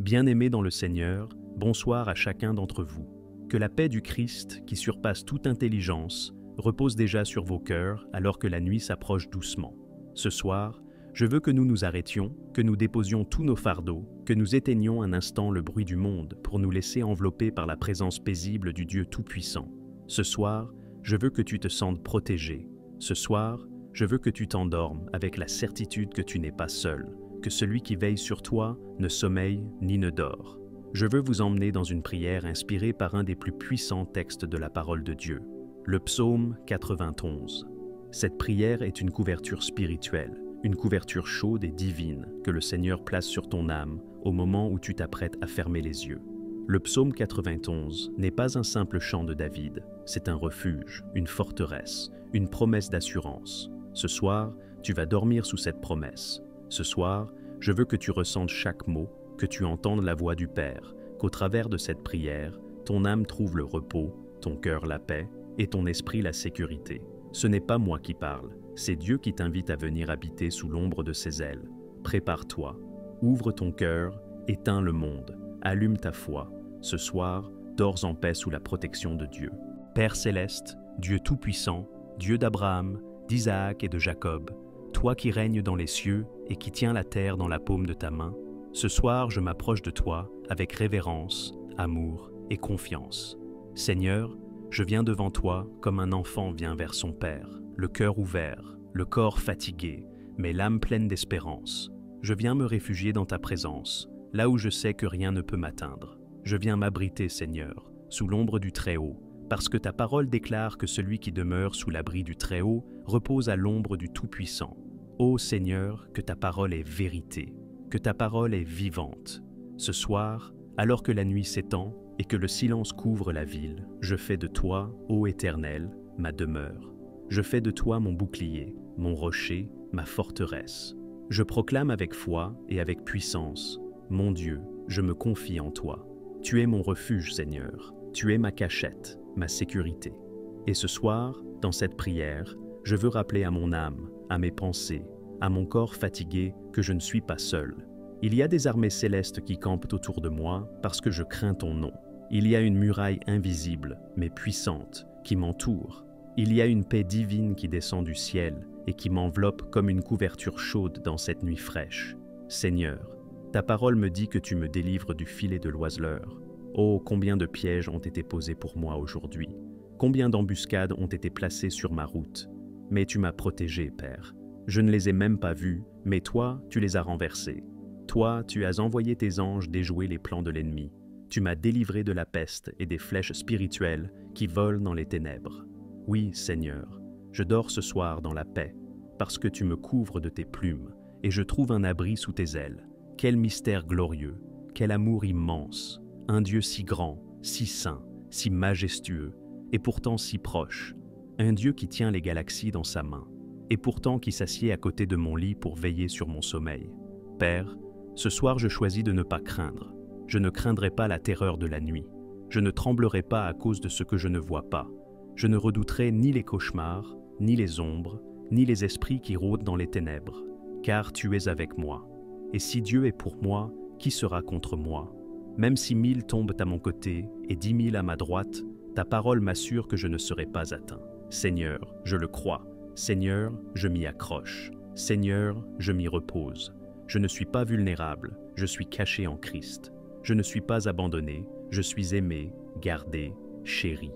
Bien-aimés dans le Seigneur, bonsoir à chacun d'entre vous. Que la paix du Christ, qui surpasse toute intelligence, repose déjà sur vos cœurs alors que la nuit s'approche doucement. Ce soir, je veux que nous nous arrêtions, que nous déposions tous nos fardeaux, que nous éteignions un instant le bruit du monde pour nous laisser envelopper par la présence paisible du Dieu Tout-Puissant. Ce soir, je veux que tu te sentes protégé. Ce soir, je veux que tu t'endormes avec la certitude que tu n'es pas seul, que celui qui veille sur toi ne sommeille ni ne dort. Je veux vous emmener dans une prière inspirée par un des plus puissants textes de la parole de Dieu, le psaume 91. Cette prière est une couverture spirituelle, une couverture chaude et divine que le Seigneur place sur ton âme au moment où tu t'apprêtes à fermer les yeux. Le psaume 91 n'est pas un simple chant de David, c'est un refuge, une forteresse, une promesse d'assurance. Ce soir, tu vas dormir sous cette promesse. Ce soir, je veux que tu ressentes chaque mot, que tu entendes la voix du Père, qu'au travers de cette prière, ton âme trouve le repos, ton cœur la paix et ton esprit la sécurité. Ce n'est pas moi qui parle, c'est Dieu qui t'invite à venir habiter sous l'ombre de ses ailes. Prépare-toi, ouvre ton cœur, éteins le monde, allume ta foi. Ce soir, dors en paix sous la protection de Dieu. Père céleste, Dieu tout-puissant, Dieu d'Abraham, d'Isaac et de Jacob, toi qui règnes dans les cieux et qui tiens la terre dans la paume de ta main, ce soir je m'approche de toi avec révérence, amour et confiance. Seigneur, je viens devant toi comme un enfant vient vers son Père, le cœur ouvert, le corps fatigué, mais l'âme pleine d'espérance. Je viens me réfugier dans ta présence, là où je sais que rien ne peut m'atteindre. Je viens m'abriter, Seigneur, sous l'ombre du Très-Haut, parce que ta parole déclare que celui qui demeure sous l'abri du Très-Haut repose à l'ombre du Tout-Puissant. Ô Seigneur, que ta parole est vérité, que ta parole est vivante. Ce soir, alors que la nuit s'étend et que le silence couvre la ville, je fais de toi, ô Éternel, ma demeure. Je fais de toi mon bouclier, mon rocher, ma forteresse. Je proclame avec foi et avec puissance, mon Dieu, je me confie en toi. Tu es mon refuge, Seigneur, tu es ma cachette, ma sécurité. Et ce soir, dans cette prière, je veux rappeler à mon âme, à mes pensées, à mon corps fatigué que je ne suis pas seul. Il y a des armées célestes qui campent autour de moi parce que je crains ton nom. Il y a une muraille invisible, mais puissante, qui m'entoure. Il y a une paix divine qui descend du ciel et qui m'enveloppe comme une couverture chaude dans cette nuit fraîche. Seigneur, ta parole me dit que tu me délivres du filet de l'oiseleur. Oh, combien de pièges ont été posés pour moi aujourd'hui. Combien d'embuscades ont été placées sur ma route. Mais tu m'as protégé, Père. Je ne les ai même pas vus, mais toi, tu les as renversés. Toi, tu as envoyé tes anges déjouer les plans de l'ennemi. Tu m'as délivré de la peste et des flèches spirituelles qui volent dans les ténèbres. Oui, Seigneur, je dors ce soir dans la paix, parce que tu me couvres de tes plumes, et je trouve un abri sous tes ailes. Quel mystère glorieux, quel amour immense, un Dieu si grand, si saint, si majestueux, et pourtant si proche, un Dieu qui tient les galaxies dans sa main, et pourtant qui s'assied à côté de mon lit pour veiller sur mon sommeil. Père, ce soir je choisis de ne pas craindre. Je ne craindrai pas la terreur de la nuit. Je ne tremblerai pas à cause de ce que je ne vois pas. Je ne redouterai ni les cauchemars, ni les ombres, ni les esprits qui rôdent dans les ténèbres, car tu es avec moi. Et si Dieu est pour moi, qui sera contre moi? Même si 1000 tombent à mon côté et 10 000 à ma droite, ta parole m'assure que je ne serai pas atteint. Seigneur, je le crois. Seigneur, je m'y accroche. Seigneur, je m'y repose. Je ne suis pas vulnérable, je suis caché en Christ. Je ne suis pas abandonné, je suis aimé, gardé, chéri.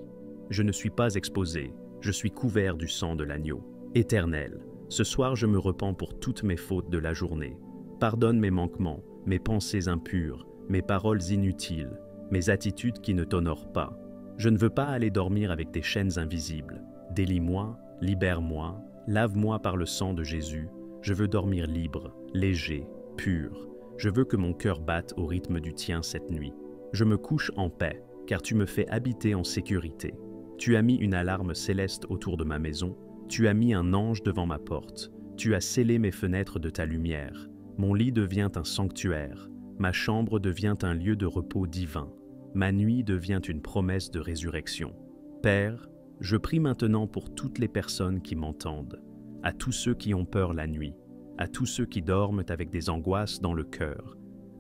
Je ne suis pas exposé, je suis couvert du sang de l'agneau. Éternel, ce soir je me repens pour toutes mes fautes de la journée. Pardonne mes manquements, mes pensées impures, mes paroles inutiles, mes attitudes qui ne t'honorent pas. Je ne veux pas aller dormir avec des chaînes invisibles. Délie-moi, libère-moi, lave-moi par le sang de Jésus. Je veux dormir libre, léger, pur. Je veux que mon cœur batte au rythme du tien cette nuit. Je me couche en paix, car tu me fais habiter en sécurité. Tu as mis une alarme céleste autour de ma maison. Tu as mis un ange devant ma porte. Tu as scellé mes fenêtres de ta lumière. Mon lit devient un sanctuaire. Ma chambre devient un lieu de repos divin. Ma nuit devient une promesse de résurrection. Père, je prie maintenant pour toutes les personnes qui m'entendent, à tous ceux qui ont peur la nuit, à tous ceux qui dorment avec des angoisses dans le cœur,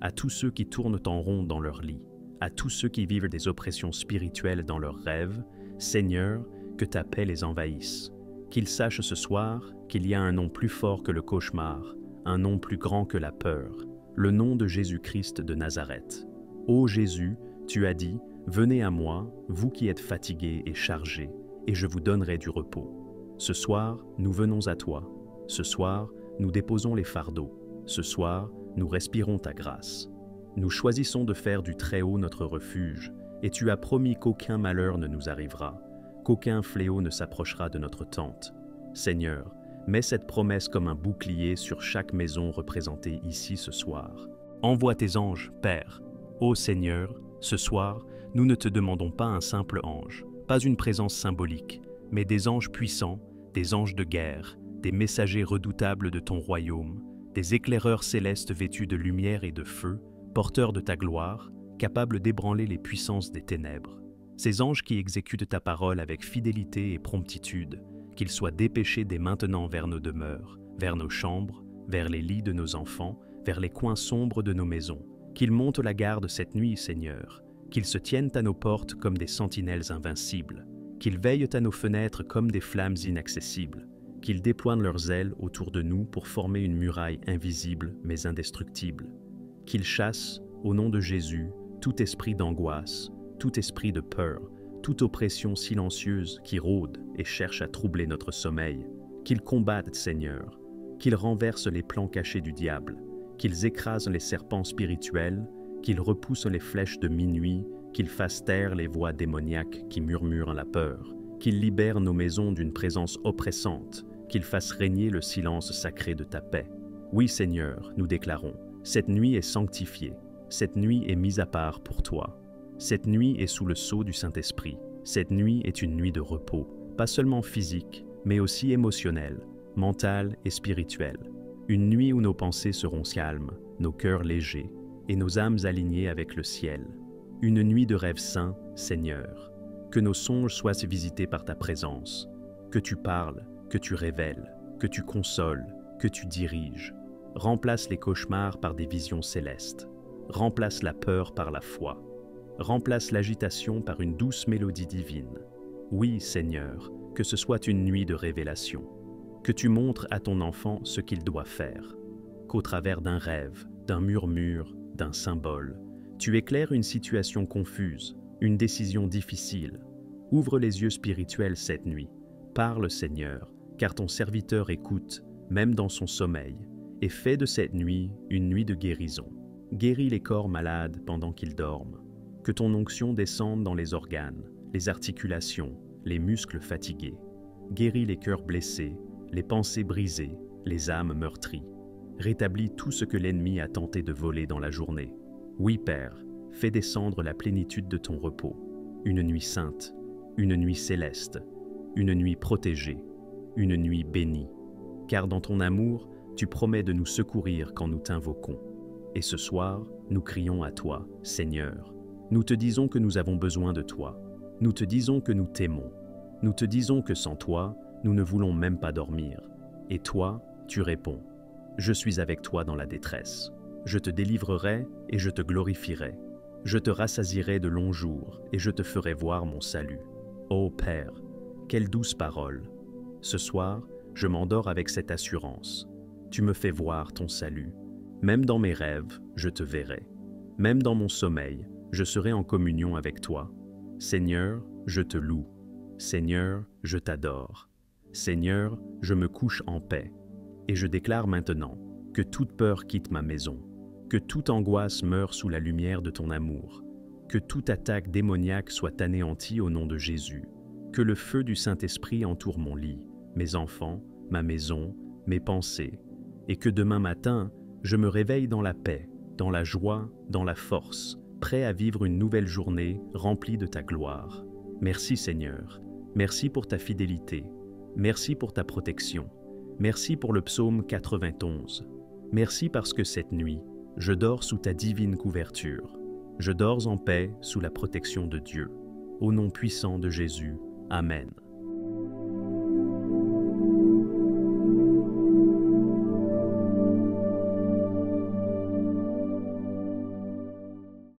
à tous ceux qui tournent en rond dans leur lit, à tous ceux qui vivent des oppressions spirituelles dans leurs rêves, Seigneur, que ta paix les envahisse. Qu'ils sachent ce soir qu'il y a un nom plus fort que le cauchemar, un nom plus grand que la peur, le nom de Jésus-Christ de Nazareth. Ô Jésus, tu as dit, venez à moi, vous qui êtes fatigués et chargés, et je vous donnerai du repos. Ce soir, nous venons à toi. Ce soir, nous déposons les fardeaux. Ce soir, nous respirons ta grâce. Nous choisissons de faire du Très-Haut notre refuge, et tu as promis qu'aucun malheur ne nous arrivera, qu'aucun fléau ne s'approchera de notre tente. Seigneur, mets cette promesse comme un bouclier sur chaque maison représentée ici ce soir. Envoie tes anges, Père. Ô Seigneur, ce soir, nous ne te demandons pas un simple ange, pas une présence symbolique, mais des anges puissants, des anges de guerre, des messagers redoutables de ton royaume, des éclaireurs célestes vêtus de lumière et de feu, porteurs de ta gloire, capables d'ébranler les puissances des ténèbres. Ces anges qui exécutent ta parole avec fidélité et promptitude, qu'ils soient dépêchés dès maintenant vers nos demeures, vers nos chambres, vers les lits de nos enfants, vers les coins sombres de nos maisons, qu'ils montent la garde cette nuit, Seigneur, qu'ils se tiennent à nos portes comme des sentinelles invincibles, qu'ils veillent à nos fenêtres comme des flammes inaccessibles, qu'ils déploient leurs ailes autour de nous pour former une muraille invisible mais indestructible, qu'ils chassent, au nom de Jésus, tout esprit d'angoisse, tout esprit de peur, toute oppression silencieuse qui rôde et cherche à troubler notre sommeil, qu'ils combattent, Seigneur, qu'ils renversent les plans cachés du diable, qu'ils écrasent les serpents spirituels, qu'ils repoussent les flèches de minuit, qu'ils fassent taire les voix démoniaques qui murmurent la peur, qu'ils libèrent nos maisons d'une présence oppressante, qu'ils fassent régner le silence sacré de ta paix. Oui, Seigneur, nous déclarons, cette nuit est sanctifiée, cette nuit est mise à part pour toi. Cette nuit est sous le sceau du Saint-Esprit. Cette nuit est une nuit de repos, pas seulement physique, mais aussi émotionnelle, mentale et spirituelle. Une nuit où nos pensées seront calmes, nos cœurs légers, et nos âmes alignées avec le ciel. Une nuit de rêves saints, Seigneur. Que nos songes soient visités par ta présence. Que tu parles, que tu révèles, que tu consoles, que tu diriges. Remplace les cauchemars par des visions célestes. Remplace la peur par la foi. Remplace l'agitation par une douce mélodie divine. Oui, Seigneur, que ce soit une nuit de révélation. Que tu montres à ton enfant ce qu'il doit faire. Qu'au travers d'un rêve, d'un murmure, d'un symbole, tu éclaires une situation confuse, une décision difficile. Ouvre les yeux spirituels cette nuit. Parle, Seigneur, car ton serviteur écoute, même dans son sommeil, et fais de cette nuit une nuit de guérison. Guéris les corps malades pendant qu'ils dorment. Que ton onction descende dans les organes, les articulations, les muscles fatigués. Guéris les cœurs blessés, les pensées brisées, les âmes meurtries. Rétablis tout ce que l'ennemi a tenté de voler dans la journée. Oui, Père, fais descendre la plénitude de ton repos. Une nuit sainte, une nuit céleste, une nuit protégée, une nuit bénie. Car dans ton amour, tu promets de nous secourir quand nous t'invoquons. Et ce soir, nous crions à toi, Seigneur. Nous te disons que nous avons besoin de toi. Nous te disons que nous t'aimons. Nous te disons que sans toi, nous ne voulons même pas dormir. Et toi, tu réponds. Je suis avec toi dans la détresse. Je te délivrerai et je te glorifierai. Je te rassasierai de longs jours et je te ferai voir mon salut. Ô Père, quelle douce parole. Ce soir, je m'endors avec cette assurance. Tu me fais voir ton salut. Même dans mes rêves, je te verrai. Même dans mon sommeil, je serai en communion avec toi. Seigneur, je te loue. Seigneur, je t'adore. Seigneur, je me couche en paix. Et je déclare maintenant que toute peur quitte ma maison, que toute angoisse meure sous la lumière de ton amour, que toute attaque démoniaque soit anéantie au nom de Jésus, que le feu du Saint-Esprit entoure mon lit, mes enfants, ma maison, mes pensées, et que demain matin, je me réveille dans la paix, dans la joie, dans la force, prêt à vivre une nouvelle journée remplie de ta gloire. Merci Seigneur, merci pour ta fidélité, merci pour ta protection, merci pour le psaume 91, merci parce que cette nuit, je dors sous ta divine couverture, je dors en paix sous la protection de Dieu. Au nom puissant de Jésus, Amen.